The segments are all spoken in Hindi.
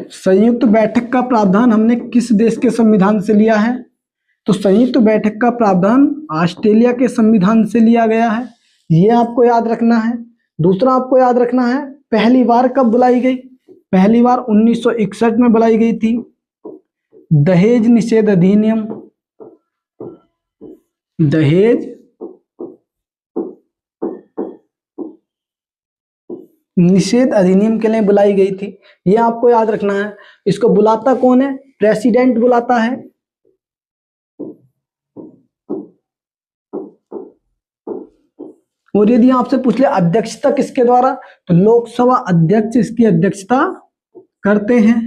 संयुक्त बैठक का प्रावधान हमने किस देश के संविधान से लिया है? तो संयुक्त बैठक का प्रावधान ऑस्ट्रेलिया के संविधान से लिया गया है, ये आपको याद रखना है। दूसरा आपको याद रखना है पहली बार कब बुलाई गई? पहली बार 1961 में बुलाई गई थी। दहेज निषेध अधिनियम, दहेज निषेध अधिनियम के लिए बुलाई गई थी, ये आपको याद रखना है। इसको बुलाता कौन है? प्रेसिडेंट बुलाता है। और यदि आपसे पूछ ले अध्यक्षता किसके द्वारा, तो लोकसभा अध्यक्ष इसकी अध्यक्षता करते हैं।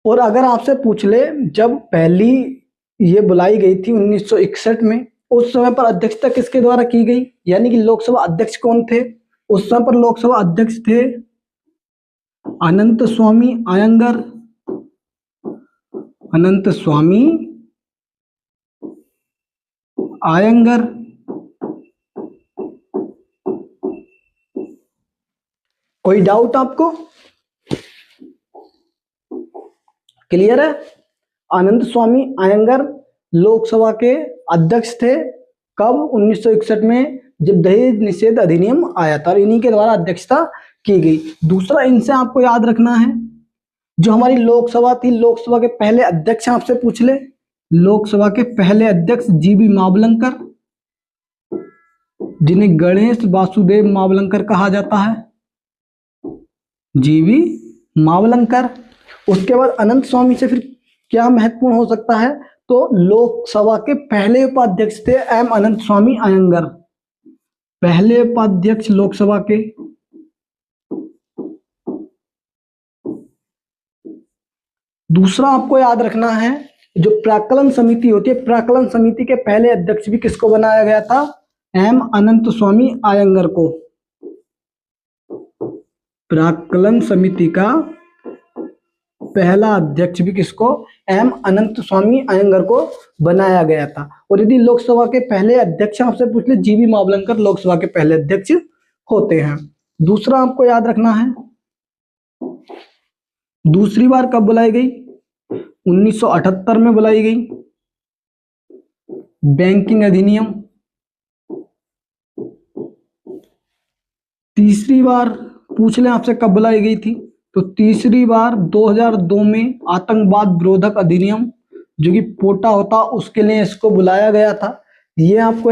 और अगर आपसे पूछ ले जब पहली ये बुलाई गई थी 1961 में, उस समय पर अध्यक्षता किसके द्वारा की गई, यानी कि लोकसभा अध्यक्ष कौन थे? उस समय पर लोकसभा अध्यक्ष थे अनंत स्वामी अयंगर। अनंत स्वामी अयंगर। कोई डाउट आपको? क्लियर है? अनंत स्वामी अयंगर लोकसभा के अध्यक्ष थे। कब? 1961 में, जब दहेज निषेध अधिनियम आया था, इन्हीं के द्वारा अध्यक्षता की गई। दूसरा इनसे आपको याद रखना है जो हमारी लोकसभा थी, लोकसभा के पहले अध्यक्ष आपसे पूछ ले, लोकसभा के पहले अध्यक्ष जीबी मावलंकर, जिन्हें गणेश वासुदेव मावलंकर कहा जाता है, जीबी मावलंकर। उसके बाद अनंत स्वामी से फिर क्या महत्वपूर्ण हो सकता है, तो लोकसभा के पहले उपाध्यक्ष थे एम अनंत स्वामी अयंगर, पहले उपाध्यक्ष लोकसभा के। दूसरा आपको याद रखना है जो प्राक्कलन समिति होती है, प्राक्कलन समिति के पहले अध्यक्ष भी किसको बनाया गया था? एम अनंत स्वामी अयंगर को। प्राक्कलन समिति का पहला अध्यक्ष भी किसको? एम अनंत स्वामी अयंगर को बनाया गया था। और यदि लोकसभा के पहले अध्यक्ष आपसे पूछ ले, जीबी मावलंकर लोकसभा के पहले अध्यक्ष होते हैं। दूसरा आपको याद रखना है दूसरी बार कब बुलाई गई? 1978 में बुलाई गई, बैंकिंग अधिनियम। तीसरी बार पूछ ले आपसे कब बुलाई गई थी, तो तीसरी बार 2002 में आतंकवाद विरोधक अधिनियम, जो कि पोटा होता उसके लिए इसको बुलाया गया था। ये आपको